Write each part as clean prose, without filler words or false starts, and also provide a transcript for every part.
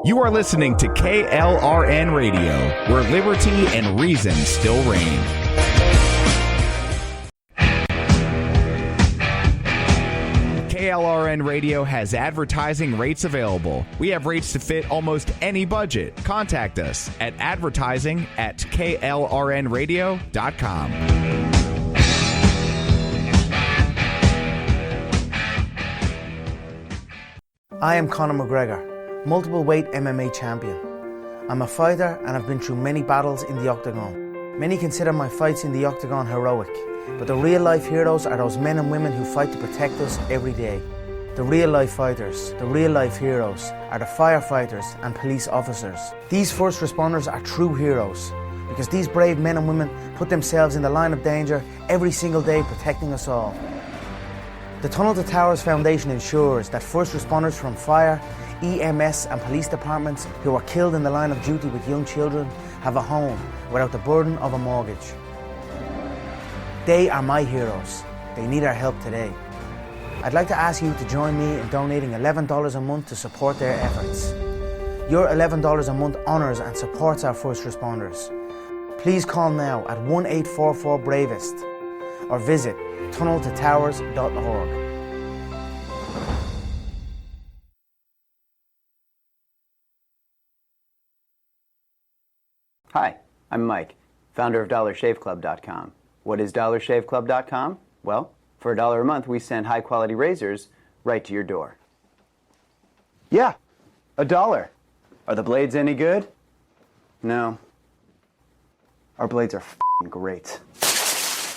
You are listening to KLRN Radio, where liberty and reason still reign. KLRN Radio has advertising rates available. We have rates to fit almost any budget. Contact us at advertising@klrnradio.com. I am Conor McGregor, multiple weight MMA champion. I'm a fighter and I've been through many battles in the octagon. Many consider my fights in the octagon heroic, but the real life heroes are those men and women who fight to protect us every day. The real life fighters, the real life heroes, are the firefighters and police officers. These first responders are true heroes because these brave men and women put themselves in the line of danger every single day protecting us all. The Tunnel to Towers Foundation ensures that first responders from fire, EMS and police departments who are killed in the line of duty with young children have a home without the burden of a mortgage. They are my heroes. They need our help today. I'd like to ask you to join me in donating $11 a month to support their efforts. Your $11 a month honours and supports our first responders. Please call now at 1-844-BRAVEST or visit tunneltotowers.org. Hi, I'm Mike, founder of DollarShaveClub.com. What is DollarShaveClub.com? Well, for $1 a month, we send high-quality razors right to your door. Yeah, $1. Are the blades any good? No. Our blades are f***ing great.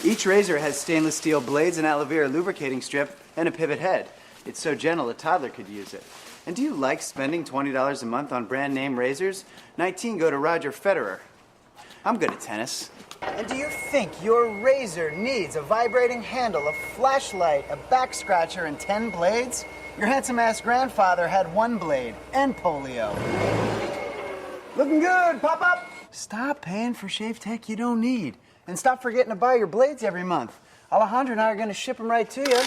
Each razor has stainless steel blades, an aloe vera lubricating strip, and a pivot head. It's so gentle a toddler could use it. And do you like spending $20 a month on brand name razors? 19 go to Roger Federer. I'm good at tennis. And do you think your razor needs a vibrating handle, a flashlight, a back scratcher, and 10 blades? Your handsome-ass grandfather had 1 blade and polio. Looking good, Pop-Up! Stop paying for shave tech you don't need. And stop forgetting to buy your blades every month. Alejandro and I are going to ship them right to you.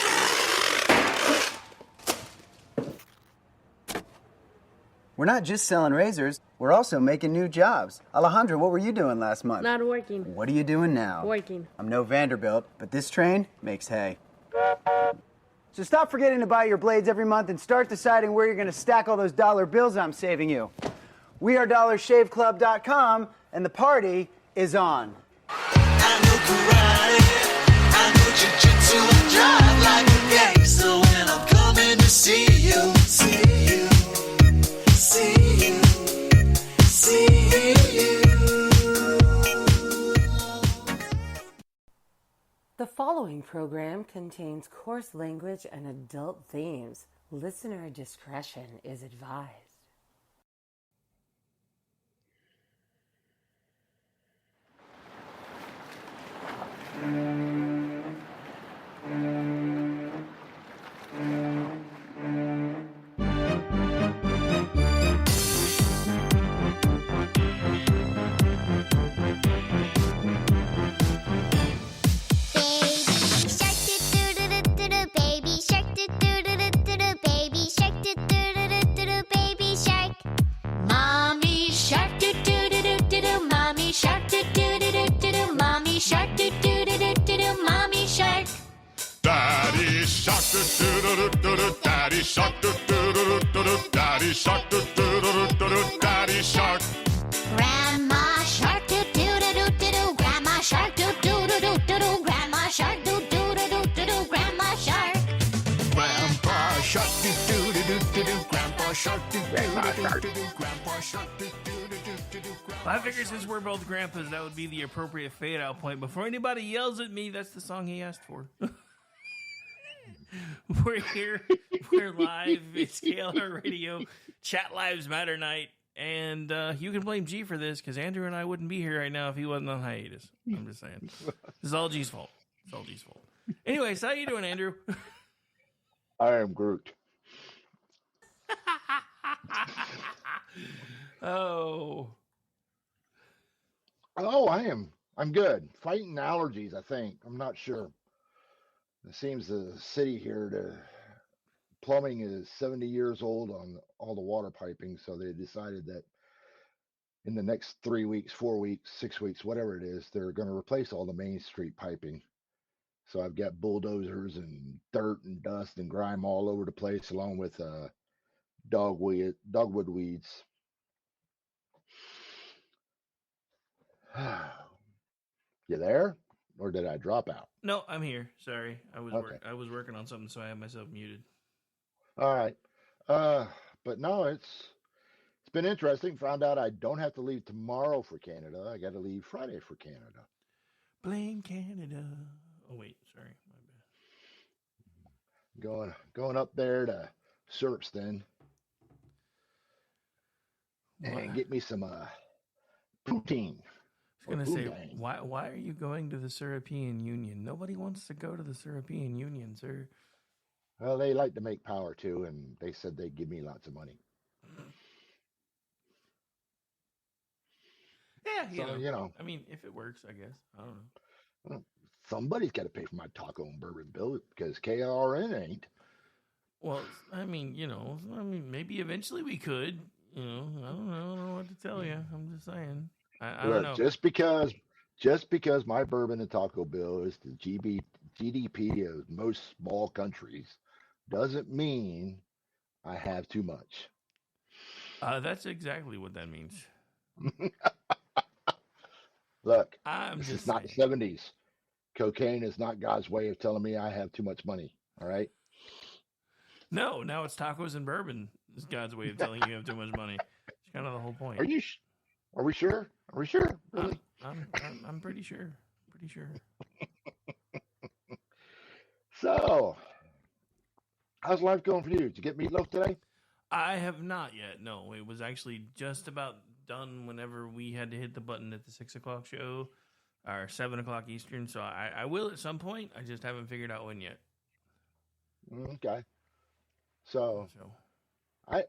We're not just selling razors, we're also making new jobs. Alejandro, what were you doing last month? Not working. What are you doing now? Working. I'm no Vanderbilt, but this train makes hay. So stop forgetting to buy your blades every month and start deciding where you're going to stack all those dollar bills I'm saving you. We are DollarShaveClub.com, and the party is on. I know karate, I know jiu-jitsu, I drive like a gangster when I'm coming to see you, see you, see you, see you. The following program contains coarse language and adult themes. Listener discretion is advised. Daddy shark, daddy shark, daddy shark, daddy shark. Grandma shark, do do do do do do. Grandma shark, do do do do do do. Grandma shark, do do do do do do. Grandma shark. Grandpa shark, do do do do do do. Grandpa shark, do do do do do. Grandpa shark, do do do do do. I figure since we're both grandpas, that would be the appropriate fade out point. Before anybody yells at me, that's the song he asked for. We're here. We're live. It's KLR Radio. Chat Lives Matter night. And you can blame G for this because Andrew and I wouldn't be here right now if he wasn't on hiatus. I'm just saying. This is all G's fault. It's all G's fault. Anyways, how you doing, Andrew? I am Groot. Oh, I'm good. Fighting allergies, I think. I'm not sure. It seems the city here to plumbing is 70 years old on all the water piping, so they decided that in the next 3 weeks, 4 weeks, 6 weeks, whatever it is, they're going to replace all the Main Street piping. So I've got bulldozers and dirt and dust and grime all over the place, along with dogwood weeds. You there, or did I drop out? No, I'm here. Sorry, I was Okay. I was working on something, so I had myself muted. All right. But no, it's been interesting. Found out I don't have to leave tomorrow for Canada. I got to leave Friday for Canada. Blame Canada. Oh wait, sorry, my bad. Going up there to Surpston and get me some poutine. I was gonna say, Boudin. why are you going to the European Union? Nobody wants to go to the European Union, sir. Well, they like to make power too, and they said they'd give me lots of money. Yeah, So, I mean, if it works, I guess. I don't know. Somebody's got to pay for my taco and bourbon bill because KRN ain't. Well, I mean, maybe eventually we could. I don't know what to tell you. I'm just saying. I don't Look, know. just because my bourbon and taco bill is the GDP of most small countries doesn't mean I have too much. That's exactly what that means. Look, I'm this just is not the saying. 70s. Cocaine is not God's way of telling me I have too much money. All right. No, now it's tacos and bourbon. Is God's way of telling you have too much money. It's kind of the whole point. Are we sure? Are we sure? Really? I'm pretty sure. Pretty sure. So, how's life going for you? Did you get meatloaf today? I have not yet. No, it was actually just about done whenever we had to hit the button at the 6:00 show, or 7:00 Eastern. So I will at some point. I just haven't figured out when yet. Okay. So I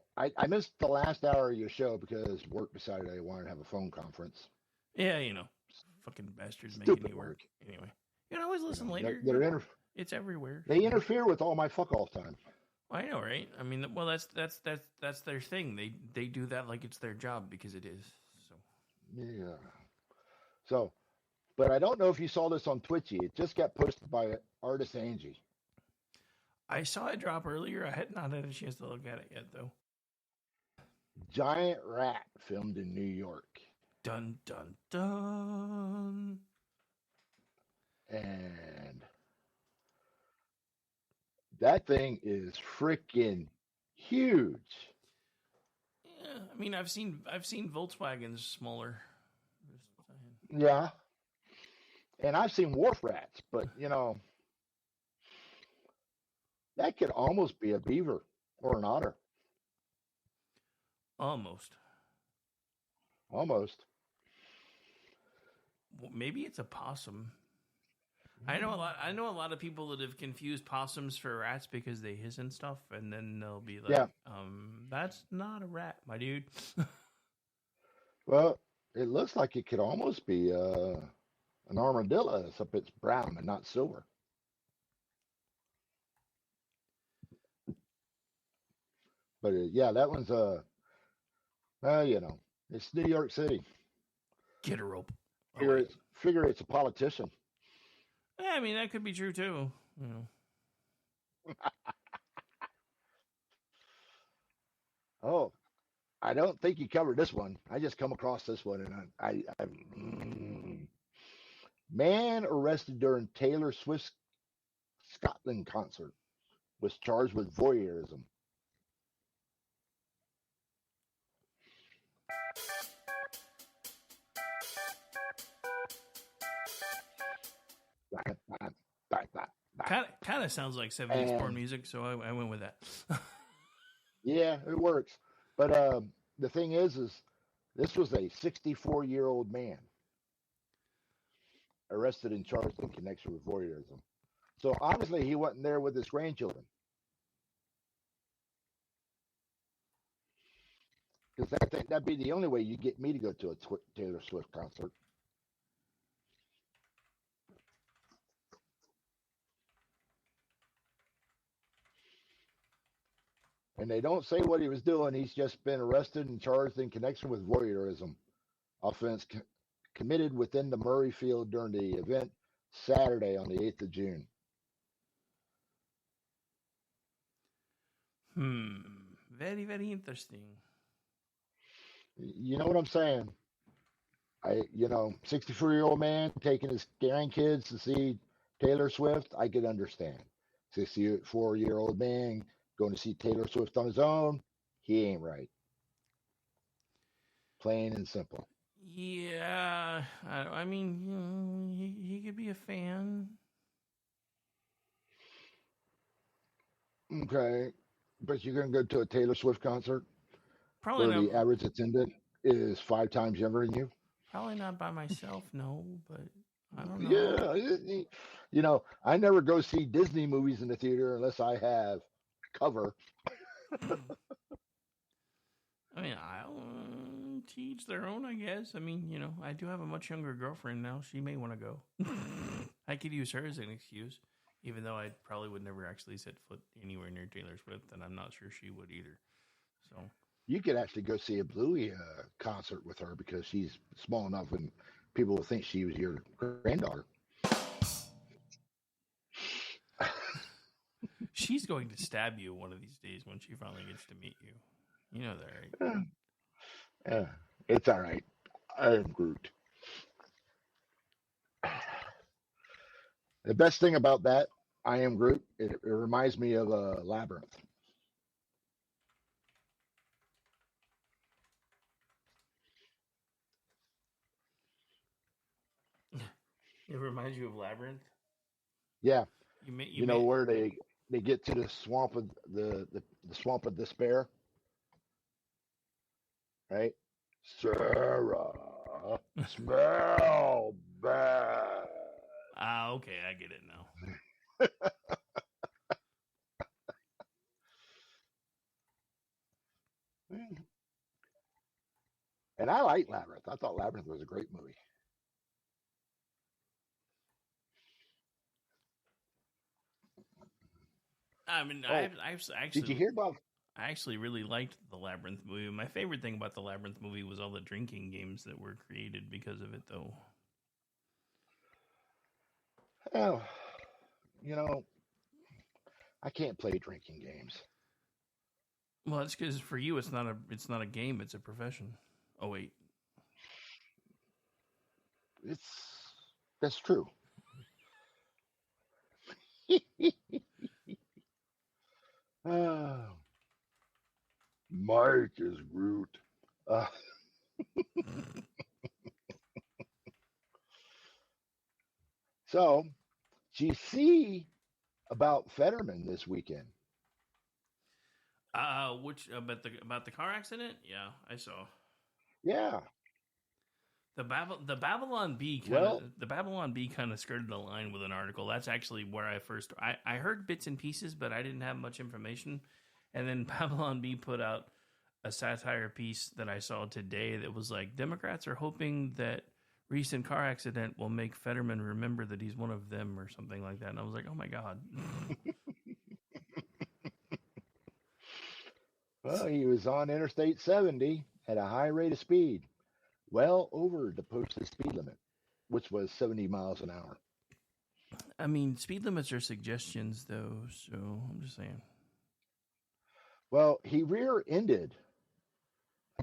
missed the last hour of your show because work decided I wanted to have a phone conference. Yeah, fucking bastards Stupid making me work. work. Anyway, you can always listen later. It's everywhere. They interfere with all my fuck off time. I know, right? I mean, well, that's their thing. They do that like it's their job because it is. So Yeah. So, but I don't know if you saw this on Twitchy. It just got posted by artist Angie. I saw it drop earlier. I had not had a chance to look at it yet, though. Giant rat filmed in New York. Dun dun dun. And that thing is freaking huge. Yeah, I mean, I've seen Volkswagens smaller. Just saying. Yeah. And I've seen wharf rats, but that could almost be a beaver or an otter. Almost. Almost. Well, maybe it's a possum. I know a lot of people that have confused possums for rats because they hiss and stuff, and then they'll be like, Yeah. That's not a rat, my dude." Well, it looks like it could almost be an armadillo, except it's brown and not silver. But yeah, that one's it's New York City. Get a rope. Figure it's a politician. Yeah, I mean, that could be true too. Oh, I don't think you covered this one. I just come across this one, and man arrested during Taylor Swift's Scotland concert was charged with voyeurism. Kind of sounds like 70s porn music, so I went with that. Yeah, it works. But the thing is this was a 64-year-old man arrested and charged in connection with voyeurism. So obviously he wasn't there with his grandchildren. Because that'd be the only way you get me to go to a Taylor Swift concert. And they don't say what he was doing. He's just been arrested and charged in connection with voyeurism offense committed within the Murray Field during the event Saturday on the 8th of June. Very, very interesting. You know what I'm saying? 64-year-old man taking his grandkids to see Taylor Swift, I could understand. 64-year-old man going to see Taylor Swift on his own, he ain't right. Plain and simple. Yeah, I mean, he could be a fan. Okay, but you're going to go to a Taylor Swift concert Probably where not. the average attendant is 5 times younger than you? Probably not by myself, no. But I don't know. Yeah, I never go see Disney movies in the theater unless I have cover. I mean, to each their own, I guess. I mean, I do have a much younger girlfriend now. She may want to go. I could use her as an excuse, even though I probably would never actually set foot anywhere near Taylor Swift, and I'm not sure she would either. So You could actually go see a Bluey concert with her because she's small enough and people will think she was your granddaughter. she's going to stab you one of these days when she finally gets to meet you. You know that, right? Yeah, it's all right. I am Groot. The best thing about that, I am Groot, it reminds me of Labyrinth. It reminds you of Labyrinth. Yeah, You may. where they get to the swamp of the swamp of despair, right? Sarah, smell bad. Ah, okay, I get it now. And I like Labyrinth. I thought Labyrinth was a great movie. I mean, Oh, I did you hear about? actually really liked the Labyrinth movie. My favorite thing about the Labyrinth movie was all the drinking games that were created because of it, though. Oh, you know, I can't play drinking games. Well, that's because for you, it's not a game; it's a profession. Oh wait, That's true. Ah, Mike is Groot. Uh, so, did you see about Fetterman this weekend? which about the car accident? Yeah, I saw. Yeah. The Babylon Bee Well, kind of skirted the line with an article. That's actually where I heard bits and pieces, but I didn't have much information. And then Babylon Bee put out a satire piece that I saw today that was like, Democrats are hoping that recent car accident will make Fetterman remember that he's one of them or something like that. And I was like, oh my God. well, he was on Interstate 70 at a high rate of speed, well over the posted speed limit, which was 70 miles an hour. I mean, speed limits are suggestions, though, so I'm just saying. Well, he rear-ended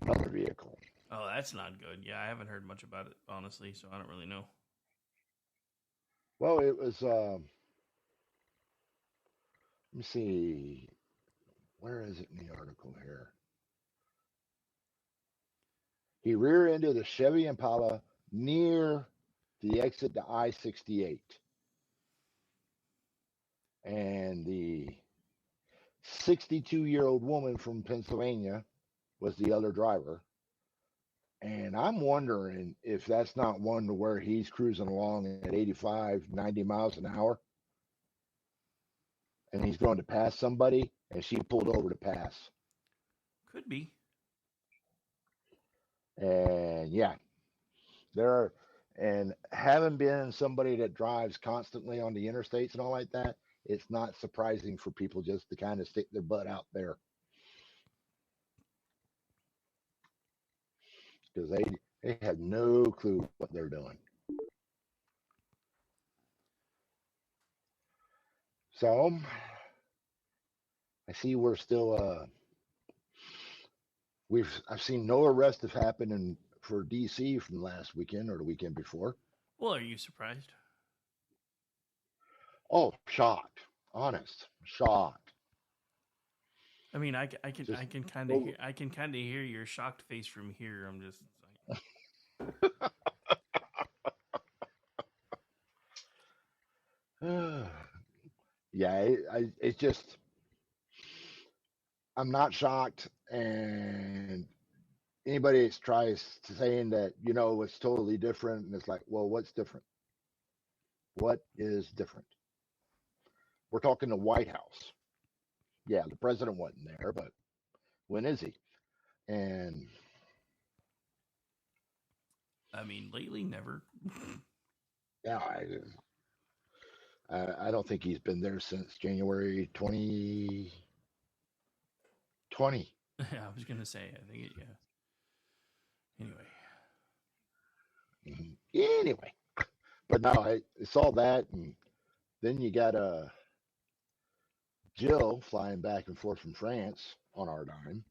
another vehicle. Oh, that's not good. Yeah, I haven't heard much about it, honestly, so I don't really know. Well, it was, let me see, where is it in the article here? He rear-ended a Chevy Impala near the exit to I-68. And the 62-year-old woman from Pennsylvania was the other driver. And I'm wondering if that's not one to where he's cruising along at 85, 90 miles an hour. And he's going to pass somebody, and she pulled over to pass. Could be. And yeah, and having been somebody that drives constantly on the interstates and all like that, it's not surprising for people just to kind of stick their butt out there. because they have no clue what they're doing. So I see we're still I've seen no arrests have happened for DC from last weekend or the weekend before. Well, are you surprised? Oh, shocked. Honest, shocked. I mean, I can Just kind of over- I can kind of hear your shocked face from here. I'm just like, yeah, it's just I'm not shocked, and anybody that tries to saying that it's totally different, and it's like, well, what's different? What is different? We're talking the White House. Yeah, the president wasn't there, but when is he? And I mean, lately, never. yeah, I don't think he's been there since January 2020. I was gonna say, I think it, yeah. Anyway, Anyway, but no, I saw that, and then you got Jill flying back and forth from France on our dime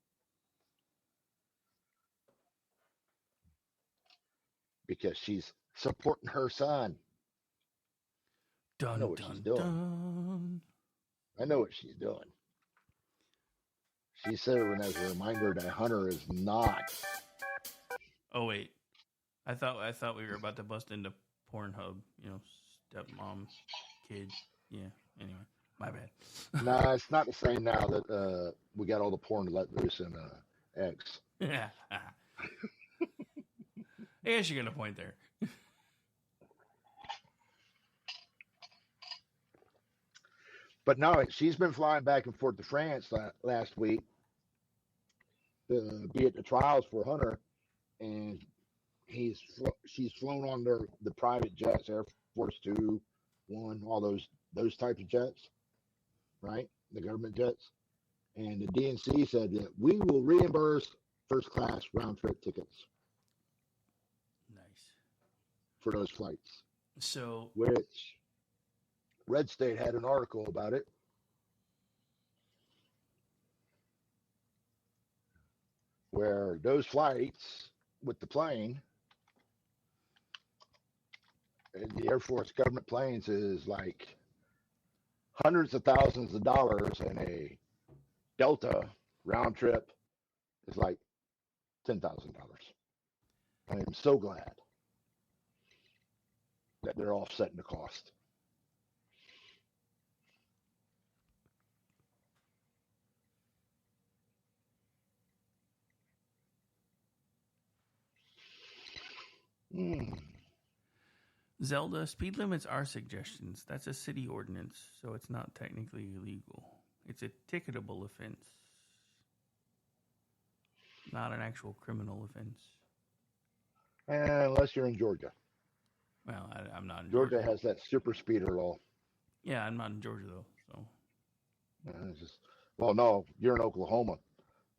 because she's supporting her son. dun know what dun she's doing. dun. I know what she's doing. She said it as a reminder that Hunter is not. Oh wait, I thought we were about to bust into Pornhub. Stepmom, kid. Yeah. Anyway, my bad. Nah, it's not the same now that we got all the porn let loose in X. Yeah. I guess you got a point there. But no, she's been flying back and forth to France last week to be at the trials for Hunter, and she's flown on the private jets, Air Force 2, 1, all those types of jets, right? The government jets. And the DNC said that we will reimburse first class round trip tickets Nice. for those flights, So, which Red State had an article about it. Where those flights with the plane, the Air Force government planes, is like hundreds of thousands of dollars, and a Delta round trip is like $10,000. I am so glad that they're offsetting the cost. Zelda, speed limits are suggestions. That's a city ordinance, so it's not technically illegal. It's a ticketable offense, not an actual criminal offense. Unless you're in Georgia. Well, I'm not in Georgia has that super speeder law. Yeah, I'm not in Georgia though. So Well, no, you're in Oklahoma.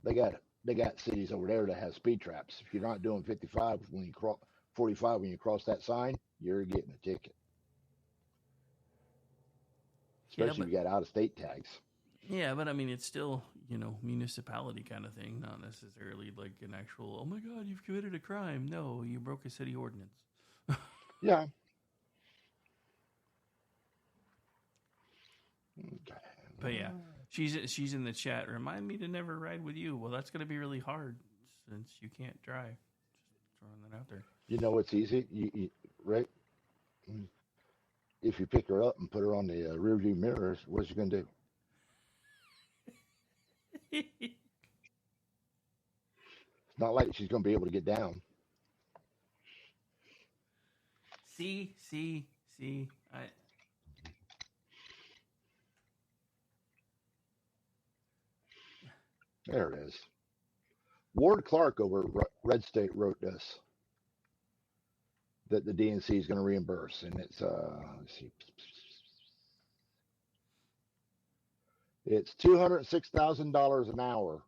They got cities over there that have speed traps. If you're not doing 55 when you cross 45 when you cross that sign, you're getting a ticket. Especially if you got out of state tags. yeah, but I mean, it's still municipality kind of thing, not necessarily like an actual. Oh my God, you've committed a crime. No, you broke a city ordinance. Yeah. Okay. But yeah, she's in the chat. Remind me to never ride with you. Well, that's going to be really hard since you can't drive. Just throwing that out there. You know what's easy? You right? If you pick her up and put her on the rear view mirrors, what's she gonna do? It's not like she's gonna be able to get down. See. There it is. Ward Clark over at Red State wrote this, that the DNC is going to reimburse, and it's let's see, it's $206,000 an hour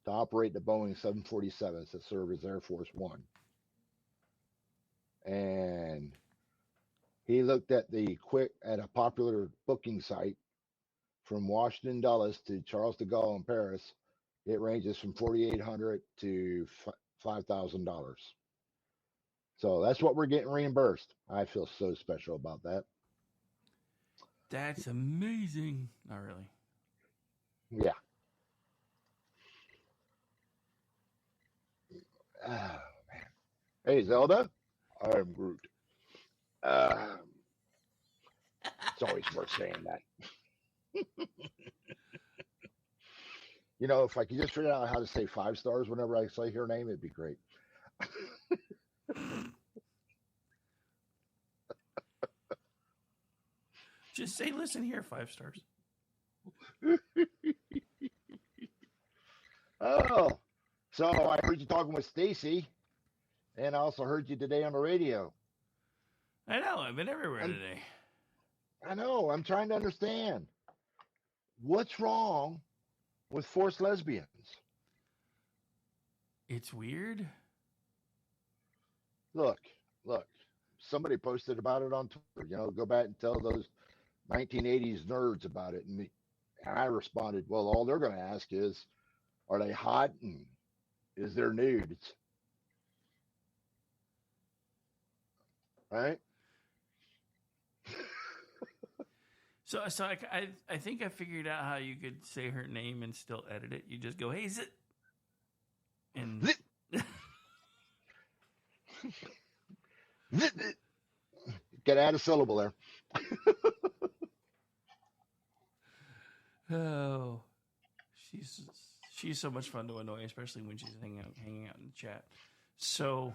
to operate the Boeing 747s that serve as Air Force One. And he looked at at a popular booking site from Washington Dulles to Charles de Gaulle in Paris. It ranges from $4,800 to $5,000. So that's what we're getting reimbursed. I feel so special about that. That's amazing. Not really. Yeah. Oh, man. Hey, Zelda. I'm Groot. It's always worth saying that. You know, if I could just figure out how to say 5 stars whenever I say her name, it'd be great. Just say, listen here, 5 stars. Oh, so I heard you talking with Stacy, and I also heard you today on the radio. I know. I've been everywhere today. I know. I'm trying to understand. What's wrong with forced lesbians? It's weird. Look. Somebody posted about it on Twitter. You know, go back and tell those 1980s nerds about it. And I responded, well, all they're going to ask is, are they hot and is there nudes? Right? So I think I figured out how you could say her name and still edit it. You just go, hey, zit. And Got to add a syllable there. Oh, she's so much fun to annoy, especially when she's hanging out in the chat. So,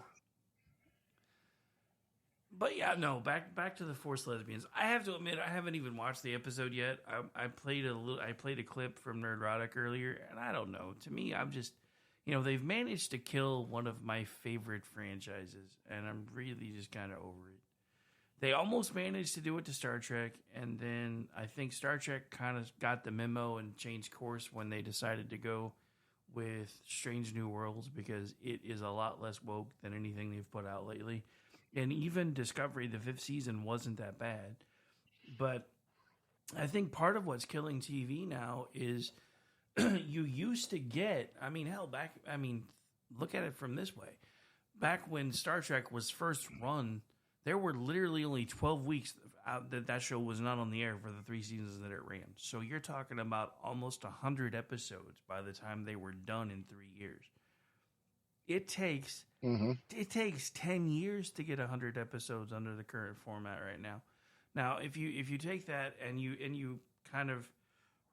but yeah, no, back to the forced lesbians. I have to admit, I haven't even watched the episode yet. I played a clip from Nerdrotic earlier, and I don't know. To me, I'm just, they've managed to kill one of my favorite franchises, and I'm really just kind of over it. They almost managed to do it to Star Trek, and then I think Star Trek kind of got the memo and changed course when they decided to go with Strange New Worlds, because it is a lot less woke than anything they've put out lately. And even Discovery, the 5th season, wasn't that bad. But I think part of what's killing TV now is you used to get, look at it from this way. Back when Star Trek was first run, there were literally only 12 weeks that show was not on the air for the 3 seasons that it ran. So you're talking about almost 100 episodes by the time they were done in 3 years. It takes 10 years to get 100 episodes under the current format right now. Now, if you take that and you kind of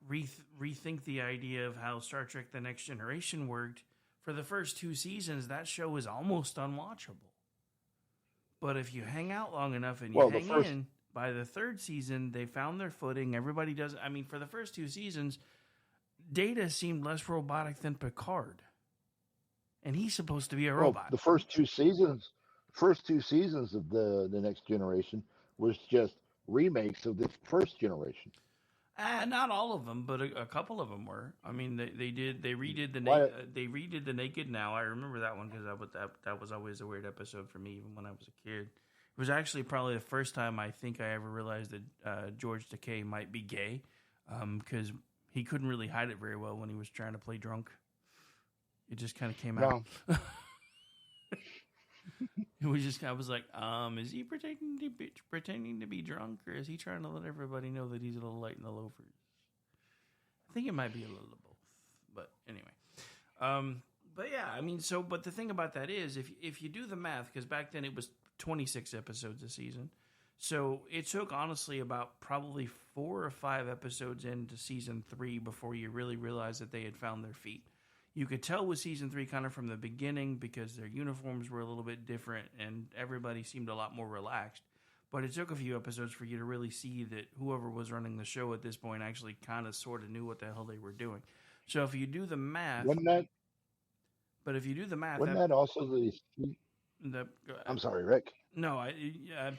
rethink the idea of how Star Trek: The Next Generation worked, for the first 2 seasons, that show is almost unwatchable. But if you hang out long enough and you hang in, by the 3rd season, they found their footing. Everybody does. For the first 2 seasons, Data seemed less robotic than Picard. And he's supposed to be a robot. The first two seasons of the Next Generation was just remakes of the first generation. Not all of them, but a couple of them were. They redid the Naked Now. I remember that one because that was always a weird episode for me, even when I was a kid. It was actually probably the first time I think I ever realized that George Takei might be gay, because he couldn't really hide it very well when he was trying to play drunk. It just kind of came out. It was just, I was like, is he pretending to be drunk, or is he trying to let everybody know that he's a little light in the loafers? I think it might be a little of both, but anyway. But yeah, but the thing about that is, if you do the math, because back then it was 26 episodes a season, so it took honestly about probably 4 or 5 episodes into season 3 before you really realized that they had found their feet. You could tell with season 3 kind of from the beginning because their uniforms were a little bit different and everybody seemed a lot more relaxed. But it took a few episodes for you to really see that whoever was running the show at this point actually kind of sort of knew what the hell they were doing. So if you do the math... But if you do the math... Wasn't that also I'm sorry, Rick. No,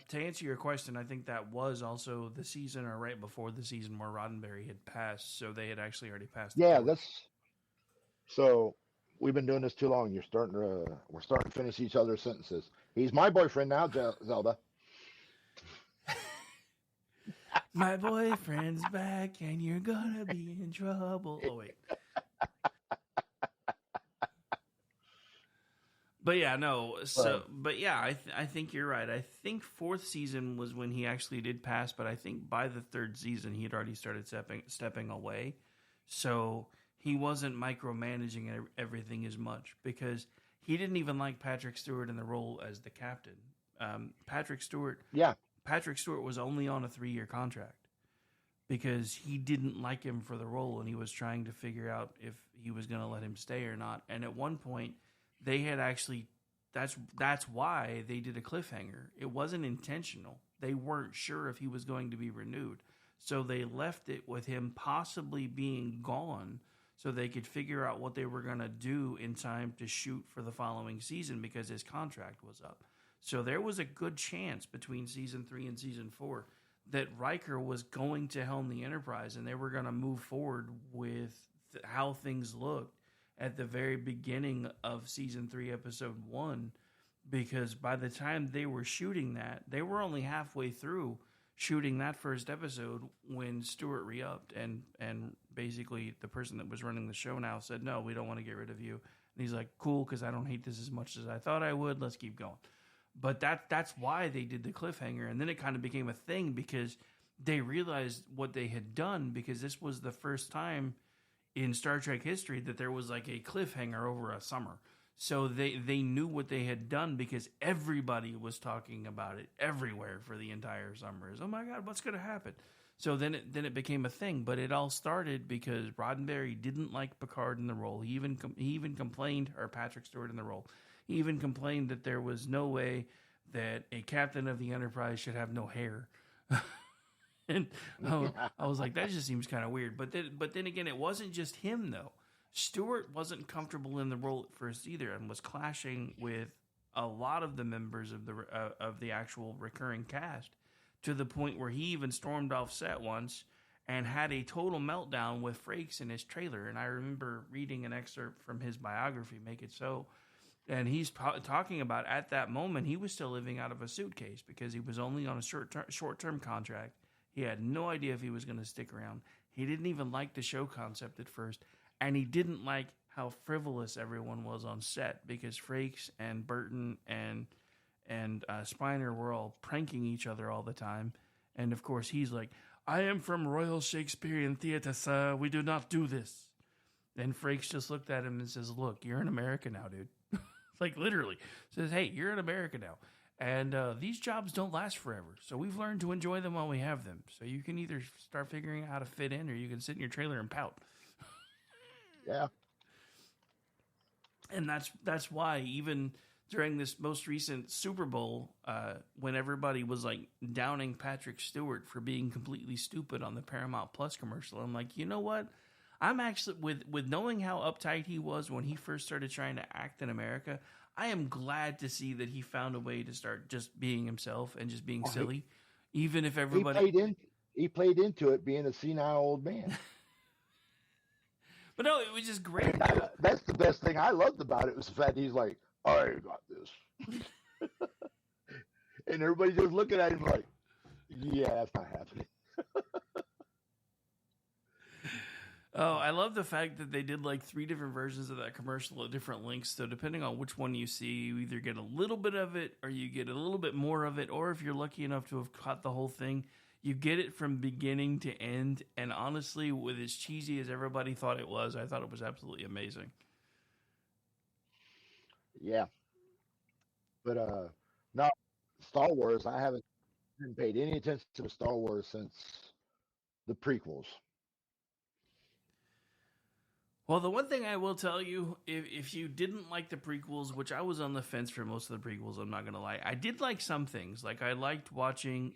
to answer your question, I think that was also the season or right before the season where Roddenberry had passed. So they had actually already passed. Yeah, So we've been doing this too long. We're starting to finish each other's sentences. He's my boyfriend now, Zelda. My boyfriend's back, and you're gonna be in trouble. Oh wait. But yeah, no. So, but yeah, I think you're right. I think fourth season was when he actually did pass, but I think by the third season he had already started stepping away. So he wasn't micromanaging everything as much because he didn't even like Patrick Stewart in the role as the captain. Patrick Stewart was only on a 3-year contract because he didn't like him for the role, and he was trying to figure out if he was going to let him stay or not. And at one point, they had actually that's why they did a cliffhanger. It wasn't intentional. They weren't sure if he was going to be renewed. So they left it with him possibly being gone so they could figure out what they were going to do in time to shoot for the following season because his contract was up. So there was a good chance between season 3 and season 4 that Riker was going to helm the Enterprise and they were going to move forward with how things looked at the very beginning of season 3, episode 1, because by the time they were shooting that, they were only halfway through shooting that first episode when Stewart re-upped, and basically the person that was running the show now said, no, we don't want to get rid of you. And he's like, cool, because I don't hate this as much as I thought I would. Let's keep going. But that's why they did the cliffhanger, and then it kind of became a thing because they realized what they had done, because this was the first time in Star Trek history that there was like a cliffhanger over a summer. So they knew what they had done because everybody was talking about it everywhere for the entire summer. Oh my God, what's going to happen? So then it became a thing. But it all started because Roddenberry didn't like Picard in the role. He even complained, or Patrick Stewart in the role. He even complained that there was no way that a captain of the Enterprise should have no hair. And I was like, that just seems kind of weird. But then again, it wasn't just him though. Stewart wasn't comfortable in the role at first either, and was clashing with a lot of the members of the actual recurring cast, to the point where he even stormed off set once and had a total meltdown with Frakes in his trailer. And I remember reading an excerpt from his biography, Make It So, and he's talking about at that moment he was still living out of a suitcase because he was only on a short-term contract. He had no idea if he was going to stick around. He didn't even like the show concept at first. And he didn't like how frivolous everyone was on set because Frakes and Burton and Spiner were all pranking each other all the time. And of course, he's like, I am from Royal Shakespearean Theatre, sir. We do not do this. And Frakes just looked at him and says, look, you're in America now, dude. Like literally. Says, hey, you're in America now. And these jobs don't last forever. So we've learned to enjoy them while we have them. So you can either start figuring out how to fit in or you can sit in your trailer and pout. Yeah. And that's why even during this most recent Super Bowl, when everybody was like downing Patrick Stewart for being completely stupid on the Paramount Plus commercial, I'm like, you know what? I'm actually, with knowing how uptight he was when he first started trying to act in America, I am glad to see that he found a way to start just being himself and just being silly, even if everybody... He played into it being a senile old man. But no, it was just great. That's the best thing I loved about it was the fact he's like, I got this. And everybody just looking at him like, yeah, that's not happening. Oh, I love the fact that they did like 3 different versions of that commercial at different lengths. So depending on which one you see, you either get a little bit of it or you get a little bit more of it. Or if you're lucky enough to have caught the whole thing, you get it from beginning to end. And honestly, with as cheesy as everybody thought it was, I thought it was absolutely amazing. Yeah. But no, Star Wars, I haven't paid any attention to Star Wars since the prequels. Well, the one thing I will tell you, if you didn't like the prequels, which I was on the fence for most of the prequels, I'm not going to lie. I did like some things. Like, I liked watching,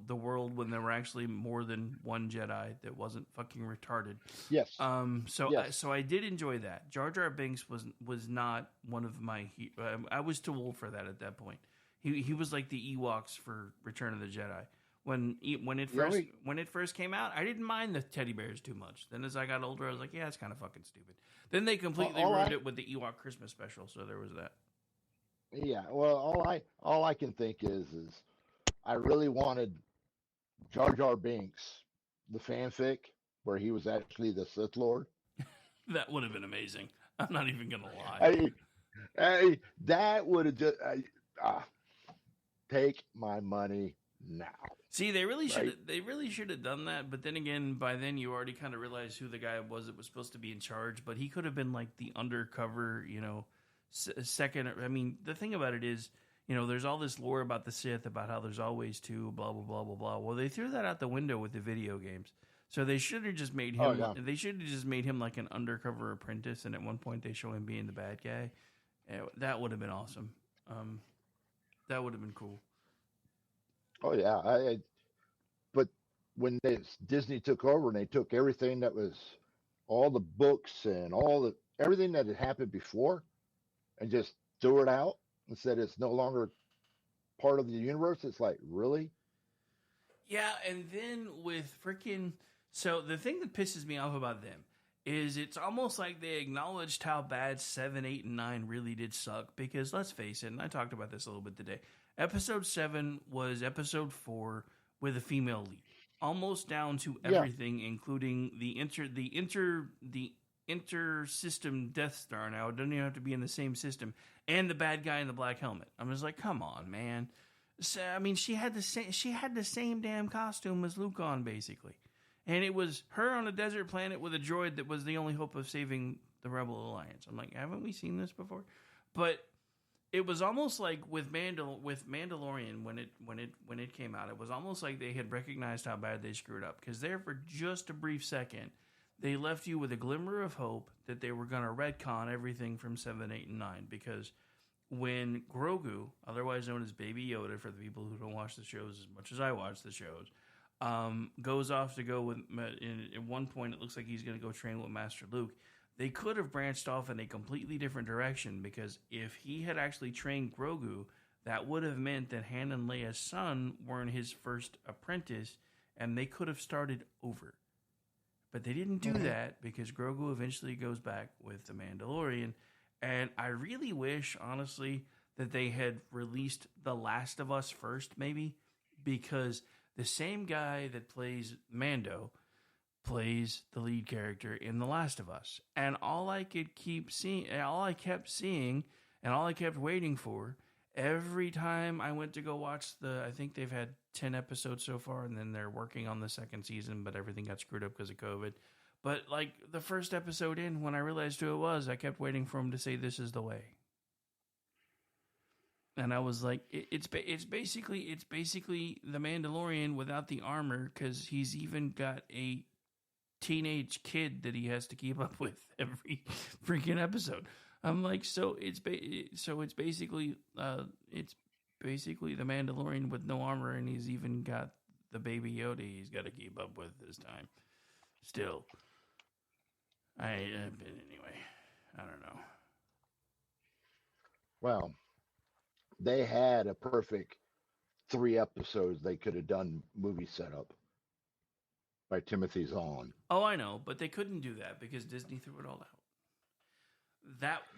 the world when there were actually more than one Jedi that wasn't fucking retarded. Yes. So I did enjoy that. Jar Jar Binks was not one of my... I was too old for that at that point. He was like the Ewoks for Return of the Jedi, when it Yeah, first came out. I didn't mind the teddy bears too much. Then as I got older, I was like, yeah, it's kind of fucking stupid. Then they completely ruined it with the Ewok Christmas special. So there was that. Yeah, well, all I can think is I really wanted Jar Jar Binks, the fanfic where he was actually the Sith Lord. That would have been amazing. I'm not even gonna lie. Hey, that would have just take my money now. See, they really should. Right. They really should have done that. But then again, by then you already kind of realized who the guy was that was supposed to be in charge. But he could have been like the undercover, second. I mean, the thing about it is, there's all this lore about the Sith, about how there's always two, blah blah blah blah blah. Well, they threw that out the window with the video games. So they should have just made him. Oh, yeah. They should have just made him like an undercover apprentice, and at one point they show him being the bad guy. That would have been awesome. That would have been cool. Oh yeah, but when Disney took over and they took everything that was all the books and everything that had happened before and just threw it out and said it's no longer part of the universe, it's like, really? Yeah, and then with so the thing that pisses me off about them is it's almost like they acknowledged how bad 7, 8, and 9 really did suck, because let's face it, and I talked about this a little bit today, Episode 7 was Episode 4 with a female lead, almost down to everything, including the inter-system Death Star. Now, it doesn't even have to be in the same system, and the bad guy in the black helmet. I'm just like, come on, man. So, I mean, she had the same damn costume as Luke on, basically. And it was her on a desert planet with a droid that was the only hope of saving the Rebel Alliance. I'm like, haven't we seen this before? But it was almost like with Mandalorian when it came out, it was almost like they had recognized how bad they screwed up, because there for just a brief second they left you with a glimmer of hope that they were going to retcon everything from 7, 8, and 9, because when Grogu, otherwise known as Baby Yoda for the people who don't watch the shows as much as I watch the shows, goes off to go with, at one point it looks like he's going to go train with Master Luke. They could have branched off in a completely different direction, because if he had actually trained Grogu, that would have meant that Han and Leia's son weren't his first apprentice, and they could have started over. But they didn't do that, because Grogu eventually goes back with the Mandalorian. And I really wish, honestly, that they had released The Last of Us first, maybe, because the same guy that plays Mando plays the lead character in The Last of Us. And all I kept seeing, and all I kept waiting for, every time I went to go watch I think they've had 10 episodes so far, and then they're working on the second season, but everything got screwed up because of COVID. But like the first episode in, when I realized who it was, I kept waiting for him to say, "This is the way." And I was like, it's basically the Mandalorian without the armor, because he's even got a teenage kid that he has to keep up with every freaking episode. I'm like, so it's basically the Mandalorian with no armor, and he's even got the Baby Yoda he's got to keep up with this time. Still, anyway, I don't know. Well, they had a perfect 3 episodes they could have done movie setup by Timothy Zahn. Oh, I know, but they couldn't do that because Disney threw it all out.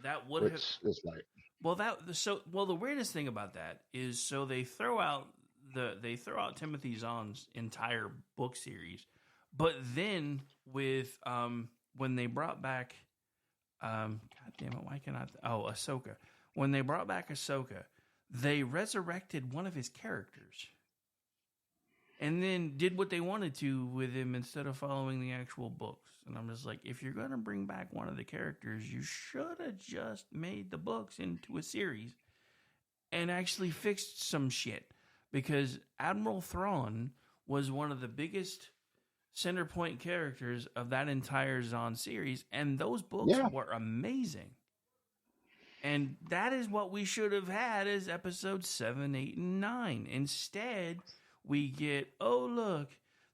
That would have. It's like, the weirdest thing about that is, so they throw out Timothy Zahn's entire book series, but then with when they brought back God damn it, why cannot Ahsoka. When they brought back Ahsoka, they resurrected one of his characters and then did what they wanted to with him instead of following the actual books. And I'm just like, if you're going to bring back one of the characters, you should have just made the books into a series and actually fixed some shit. Because Admiral Thrawn was one of the biggest center point characters of that entire Zahn series, and those books were amazing. And that is what we should have had as episodes 7, 8, and 9. Instead, we get, oh, look,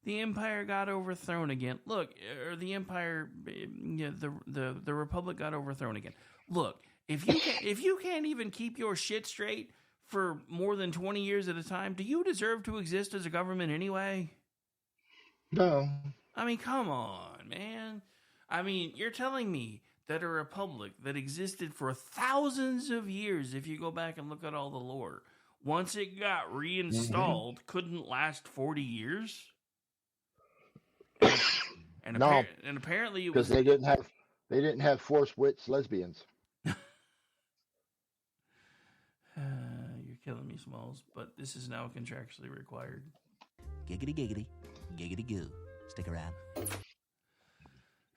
the Empire got overthrown again. Look, or the Empire, the Republic got overthrown again. Look, if you can't even keep your shit straight for more than 20 years at a time, do you deserve to exist as a government anyway? No. I mean, come on, man. I mean, you're telling me that a republic that existed for thousands of years, if you go back and look at all the lore, once it got reinstalled, couldn't last 40 years? And, No. and apparently it Because was... they didn't have Force Wits lesbians. You're killing me, Smalls, but this is now contractually required. Giggity giggity, giggity goo. Stick around.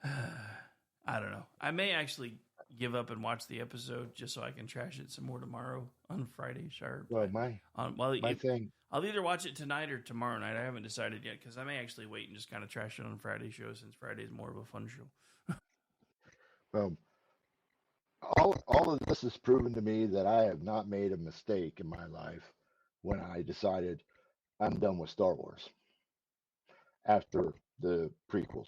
I don't know. I may actually give up and watch the episode just so I can trash it some more tomorrow on Friday sharp. Well, my thing. I'll either watch it tonight or tomorrow night. I haven't decided yet because I may actually wait and just kind of trash it on Friday show since Friday is more of a fun show. All of this has proven to me that I have not made a mistake in my life when I decided I'm done with Star Wars after the prequels.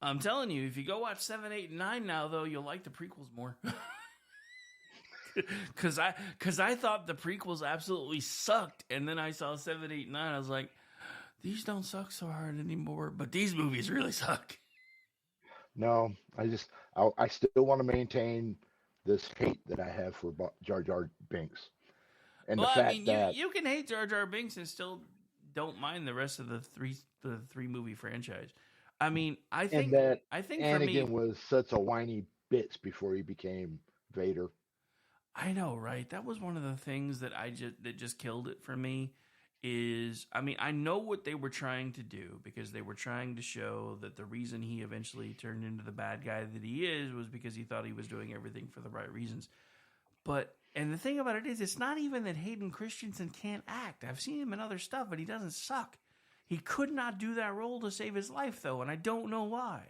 I'm telling you, if you go watch 7, 8, and 9 now, though, you'll like the prequels more. Because I thought the prequels absolutely sucked, and then I saw 7, 8, and 9. I was like, these don't suck so hard anymore, but these movies really suck. No, I still want to maintain this hate that I have for Jar Jar Binks, and the fact that you can hate Jar Jar Binks and still don't mind the rest of the three movie franchise. I mean, I think Anakin for me was such a whiny bitch before he became Vader. I know, right? That was one of the things that that just killed it for me. I mean, I know what they were trying to do because they were trying to show that the reason he eventually turned into the bad guy that he is was because he thought he was doing everything for the right reasons. And the thing about it is, it's not even that Hayden Christensen can't act. I've seen him in other stuff, but he doesn't suck. He could not do that role to save his life, though, and I don't know why.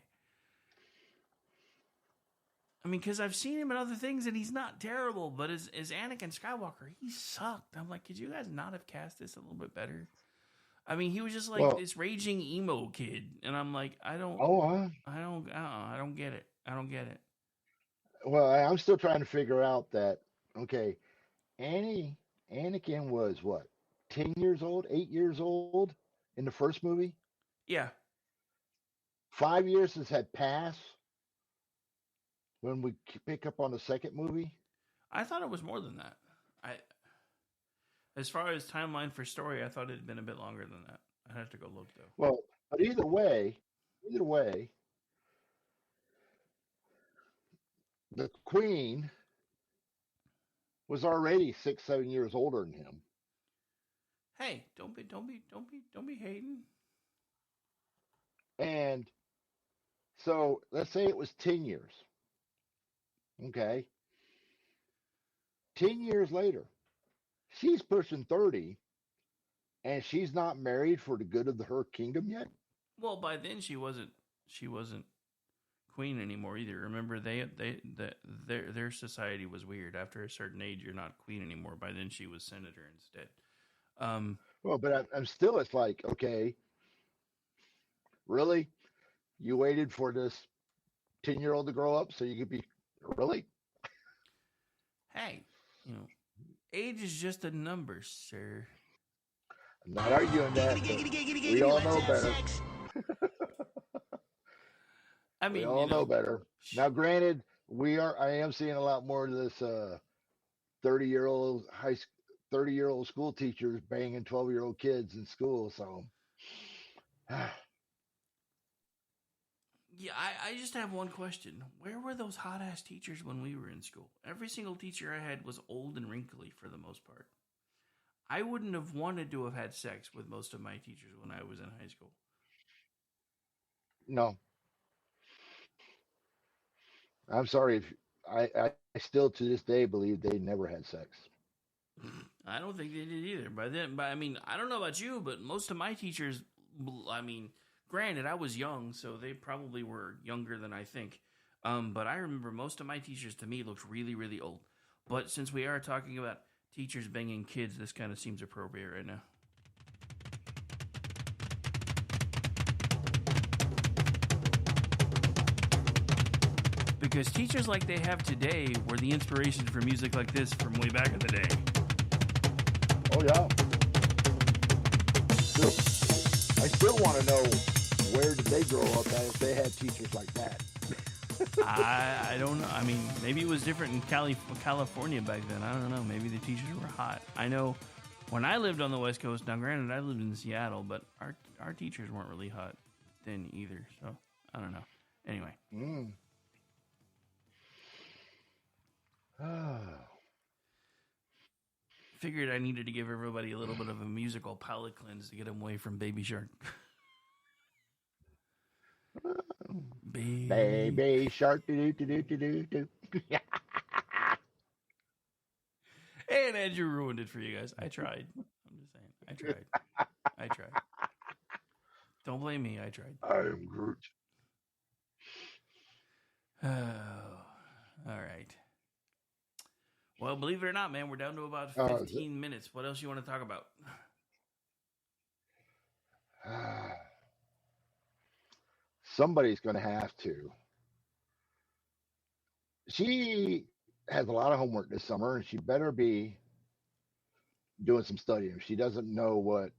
I mean, because I've seen him in other things, and he's not terrible, but as Anakin Skywalker, he sucked. I'm like, could you guys not have cast this a little bit better? I mean, he was just like this raging emo kid, and I'm like, I don't get it. I don't get it. Well, I'm still trying to figure out that. Okay, Anakin was what, 10 years old, 8 years old in the first movie? Yeah. 5 years had passed when we pick up on the second movie. I thought it was more than that. As far as timeline for story, I thought it had been a bit longer than that. I'd have to go look though. Well, but either way, the Queen was already 6, 7 years older than him. Hey, don't be hating. And so let's say it was 10 years. Okay. 10 years later, she's pushing 30 and she's not married for the good of her kingdom yet. Well, by then she wasn't queen anymore either. Remember, their society was weird. After a certain age, you're not queen anymore. By then, she was senator instead. Well, but I'm still. It's like, okay, really, you waited for this 10-year-old to grow up so you could be really? Hey, age is just a number, sir. I'm not arguing that. We all know better. I mean, we all know better. Now, granted, I am seeing a lot more of this 30-year-old school teachers banging 12-year-old kids in school. So, yeah, I just have one question. Where were those hot-ass teachers when we were in school? Every single teacher I had was old and wrinkly for the most part. I wouldn't have wanted to have had sex with most of my teachers when I was in high school. No. I'm sorry. I still to this day believe they never had sex. I don't think they did either. I mean, I don't know about you, but most of my teachers, I mean, granted, I was young, so they probably were younger than I think. But I remember most of my teachers to me looked really, really old. But since we are talking about teachers banging kids, this kind of seems appropriate right now. Because teachers like they have today were the inspiration for music like this from way back in the day. Oh yeah. I still want to know, where did they grow up at if they had teachers like that? I don't know. I mean, maybe it was different in California back then. I don't know. Maybe the teachers were hot. I know when I lived on the West Coast, now granted I lived in Seattle, but our teachers weren't really hot then either. So I don't know. Anyway. Figured I needed to give everybody a little bit of a musical palate cleanse to get them away from Baby Shark. Baby Shark, do. And Andrew ruined it for you guys. I tried. I'm just saying. I tried. Don't blame me. I tried. I am Groot. Oh, all right. Well, believe it or not, man, we're down to about 15 minutes. What else you want to talk about? Somebody's going to have to. She has a lot of homework this summer, and she better be doing some studying. If she doesn't know what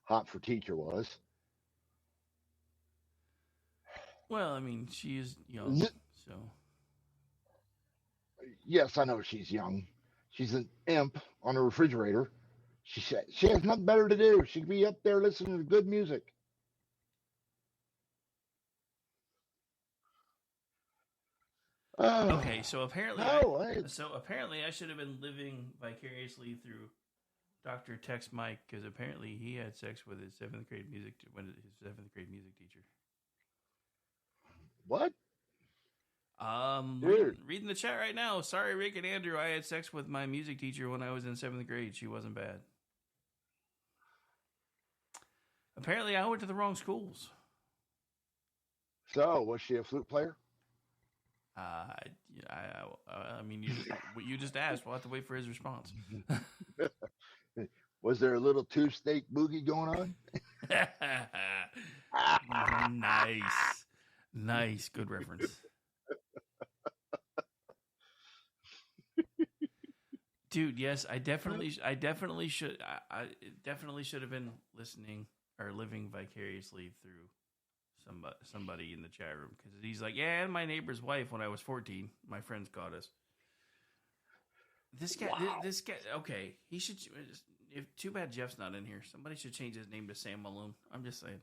Hot for Teacher was. Well, I mean, she is young, so. Yes, I know she's young. She's an imp on a refrigerator. She has nothing better to do. She could be up there listening to good music. Okay, so apparently, I I should have been living vicariously through Dr. Tex Mike, because apparently he had sex with his seventh grade music teacher. What? Reading the chat right now. Sorry, Rick and Andrew. I had sex with my music teacher when I was in 7th grade. She wasn't bad. Apparently, I went to the wrong schools. So, was she a flute player? I mean, you just asked. We'll have to wait for his response. Was there a little two-state boogie going on? Nice. Good reference. Dude, yes, I definitely should. I definitely should have been listening or living vicariously through somebody in the chat room, because he's like, yeah, and my neighbor's wife when I was 14. My friends got us. This guy, okay, he should. If too bad Jeff's not in here. Somebody should change his name to Sam Malone. I'm just saying.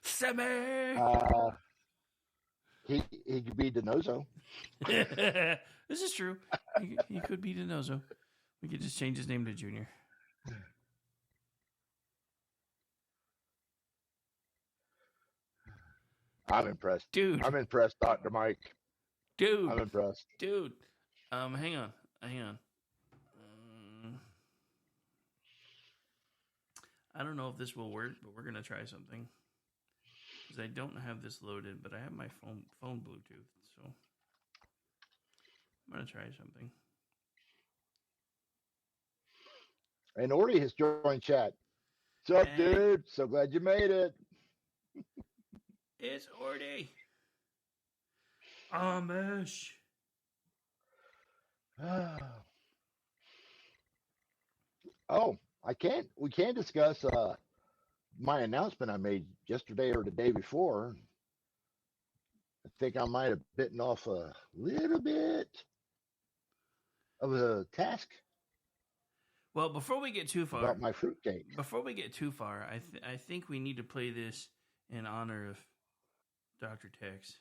Sammy. He could be DiNozzo. This is true. He could be DiNozzo. We could just change his name to Junior. I'm impressed. Dude. I'm impressed, Dr. Mike. Dude. I'm impressed. Dude. Hang on. I don't know if this will work, but we're going to try something. Because I don't have this loaded, but I have my phone Bluetooth, so I'm going to try something. And Orty has joined chat. What's up, dude? So glad you made it. It's Orty. Amish. Oh, we can discuss my announcement I made yesterday or the day before. I think I might have bitten off a little bit of a task. Well, before we get too far, about my fruitcake. I think we need to play this in honor of Dr. Tex,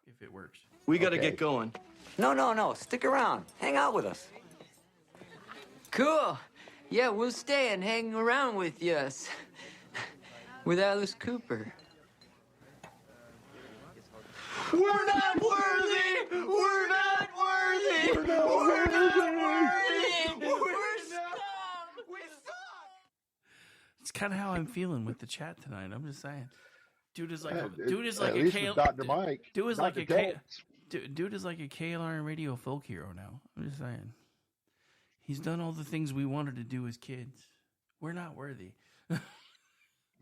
if it works. We got to get going. No. Stick around. Hang out with us. Cool. Yeah, we'll stay and hang around with us. With Alice Cooper. We're not worthy! We're not worthy! We're not worthy! We're scum! We suck! It's kind of how I'm feeling with the chat tonight. I'm just saying. Dude is like Dr. Mike. Dude is like a Dr. dude is like a KLR radio folk hero now. I'm just saying. He's done all the things we wanted to do as kids. We're not worthy.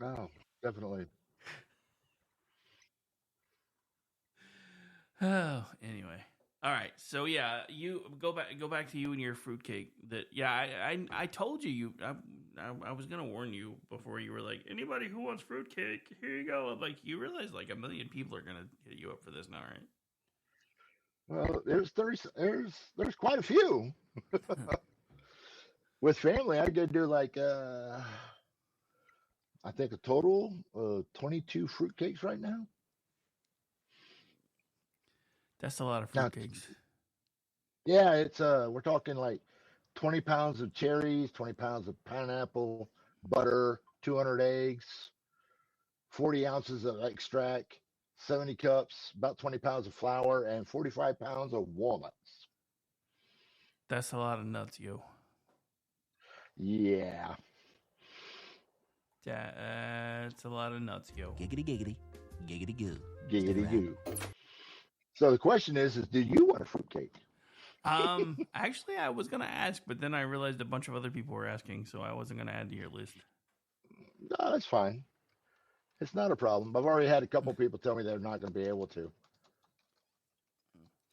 No, definitely. Oh, anyway. All right. So yeah, you go back to you and your fruitcake. That I told you I was gonna warn you before. You were like, anybody who wants fruitcake, here you go. Like, you realize like 1 million people are gonna hit you up for this now, right? Well, there's quite a few. With family, I could do like I think a total of 22 fruitcakes right now. That's a lot of Now, fruitcakes. yeah, it's we're talking like 20 pounds of cherries, 20 pounds of pineapple, butter, 200 eggs, 40 ounces of extract, 70 cups, about 20 pounds of flour, and 45 pounds of walnuts. That's a lot of nuts, yo. Yeah. That's a lot of nuts, yo. Giggity giggity. Giggity goo. Giggity goo. So the question is do you want a fruitcake? Actually, I was gonna ask, but then I realized a bunch of other people were asking, so I wasn't gonna add to your list. No, that's fine. It's not a problem. I've already had a couple people tell me they're not going to be able to.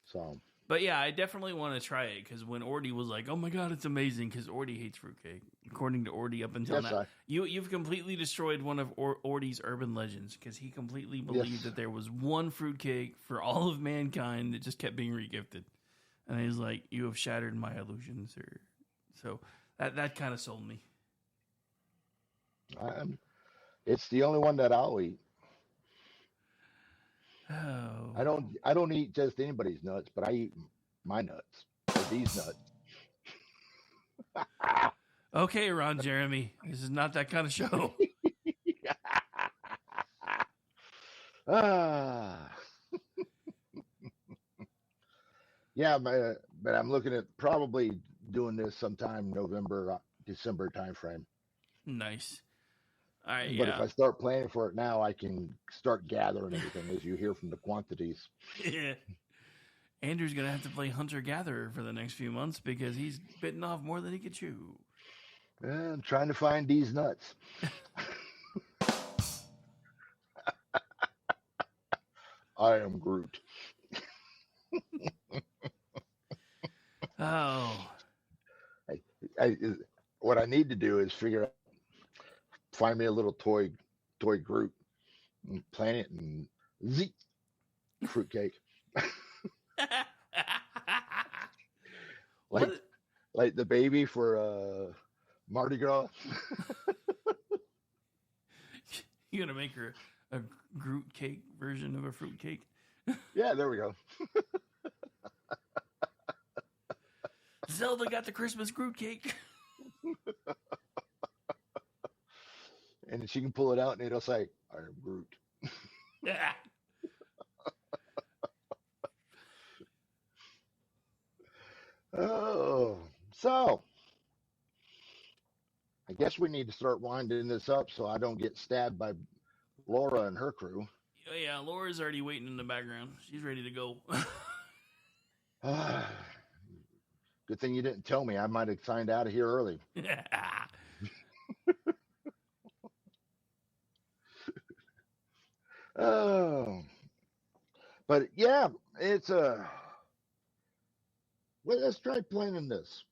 So, But yeah, I definitely want to try it because when Ordy was like, "Oh my god, it's amazing," because Ordy hates fruitcake. According to Ordy, up until Yes, now, you've completely destroyed one of Ordy's urban legends because he completely believed Yes. that there was one fruitcake for all of mankind that just kept being regifted, and he's like, "You have shattered my illusions," sir. So that kind of sold me. it's the only one that I'll eat. Oh, I don't eat just anybody's nuts, but I eat my nuts. Or these nuts. okay, Ron Jeremy, this is not that kind of show. Ah. Yeah, but I'm looking at probably doing this sometime November, December timeframe. Nice. All right, But yeah. if I start planning for it now, I can start gathering everything as you hear from the quantities. Yeah. Andrew's gonna have to play hunter gatherer for the next few months because he's bitten off more than he could chew. I'm trying to find these nuts. I am Groot. Oh, I, what I need to do is find me a little toy Groot, and plant it and zeek, fruitcake. like the baby for Mardi Gras. you gonna make her a Groot cake version of a fruit cake? Yeah, there we go. Zelda got the Christmas Groot cake. And she can pull it out and it'll say, I am Groot. Oh, so I guess we need to start winding this up so I don't get stabbed by Laura and her crew. Oh, yeah, Laura's already waiting in the background. She's ready to go. Good thing you didn't tell me. I might have signed out of here early. Oh, but yeah, it's well, let's try planning this.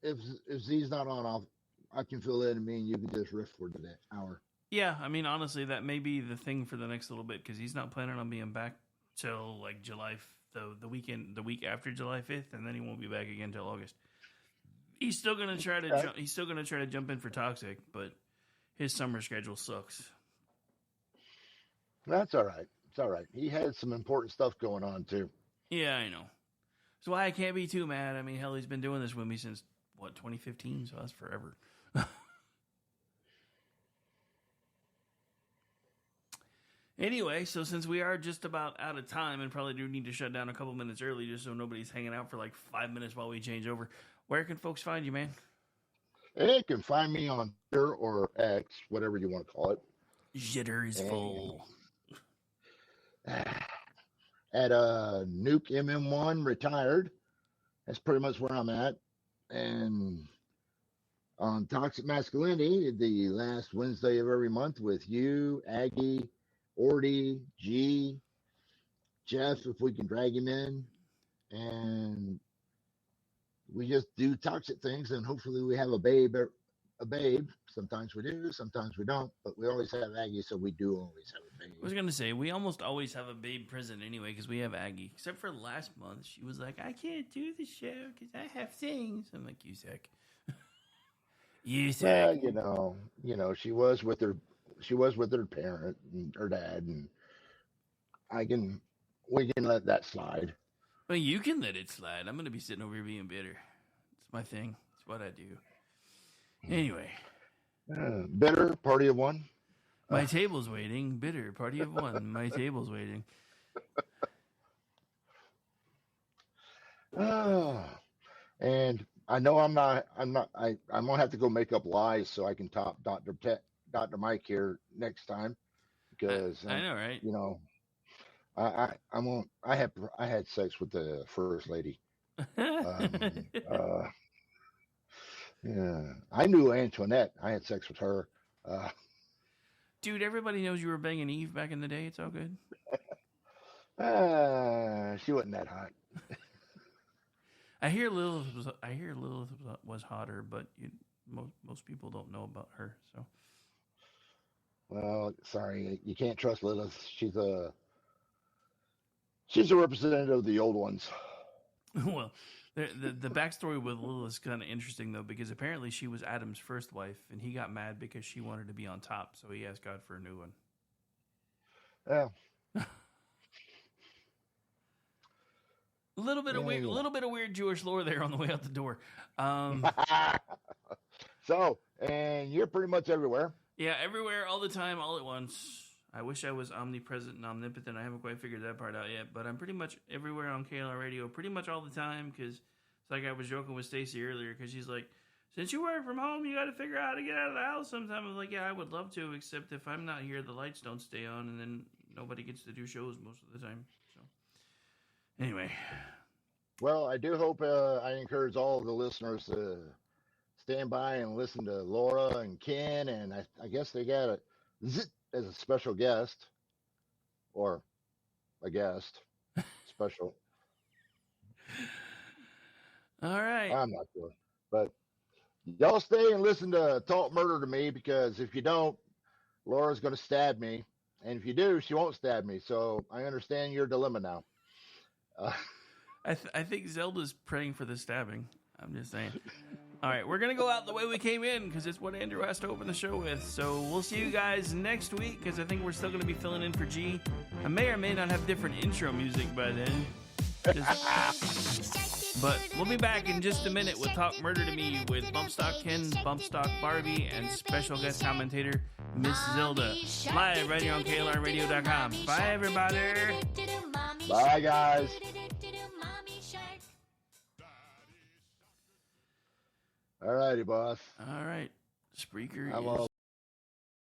If Z's not on, I can fill in, and me and you can just riff for that hour. Yeah, I mean, honestly, that may be the thing for the next little bit because he's not planning on being back till like the week after July 5th, and then he won't be back again till August. He's still gonna try to he's still gonna try to jump in for Toxic, but his summer schedule sucks. That's all right. It's all right. He had some important stuff going on too. Yeah, I know. That's why I can't be too mad. I mean, hell, he's been doing this with me since what 2015, so that's forever. Anyway, so since we are just about out of time and probably do need to shut down a couple minutes early just so nobody's hanging out for like 5 minutes while we change over, where can folks find you, man? They can find me on Twitter or X, whatever you want to call it. Jitter is full. At Nuke MM1 retired. That's pretty much where I'm at. And on Toxic Masculinity, the last Wednesday of every month with you, Aggie, Ordy, G, Jeff if we can drag him in, and we just do toxic things, and hopefully we have a babe. Sometimes we do, sometimes we don't, but we always have Aggie, so we do always have a babe. I was gonna say we almost always have a babe present anyway because we have Aggie. Except for last month, she was like, "I can't do the show because I have things." I'm like, "You sick? You sick?" Well, she was with her parent and her dad, and we can let that slide. Well, you can let it slide. I'm gonna be sitting over here being bitter. It's my thing. It's what I do. Anyway. Bitter, party of one. My table's waiting. Bitter, party of one. My table's waiting. And I know I'm gonna have to go make up lies so I can top Dr. Mike here next time because I know, right? I had sex with the first lady. Yeah, I knew Antoinette. I had sex with her. Dude, everybody knows you were banging Eve back in the day. It's all good. She wasn't that hot. I hear Lilith was hotter, but most people don't know about her. So, well, sorry, you can't trust Lilith. She's a representative of the old ones. Well, the backstory with Lilith is kind of interesting though, because apparently she was Adam's first wife, and he got mad because she wanted to be on top, so he asked God for a new one. Yeah. A little bit of weird Jewish lore there on the way out the door. So, and you're pretty much everywhere. Yeah, everywhere, all the time, all at once. I wish I was omnipresent and omnipotent. I haven't quite figured that part out yet, but I'm pretty much everywhere on KLR Radio, pretty much all the time. Because it's like I was joking with Stacy earlier, because she's like, "Since you work from home, you got to figure out how to get out of the house sometime." I was like, "Yeah, I would love to, except if I'm not here, the lights don't stay on, and then nobody gets to do shows most of the time." So, anyway. Well, I do hope I encourage all of the listeners to stand by and listen to Laura and Ken, and I guess they got a Zit as a special guest, or a guest special. All right. I'm not sure, but y'all stay and listen to Talk Murder to Me, because if you don't, Laura's going to stab me, and if you do, she won't stab me. So I understand your dilemma now. I think Zelda's praying for the stabbing. I'm just saying. All right, we're going to go out the way we came in because it's what Andrew has to open the show with. So we'll see you guys next week because I think we're still going to be filling in for G. I may or may not have different intro music by then. But we'll be back in just a minute with Talk Murder to Me with Bumpstock Ken, Bumpstock Barbie, and special guest commentator Miss Zelda. Live right here on KLRradio.com. Bye, everybody. Bye, guys. All righty, boss. All right. Spreaker. I'm all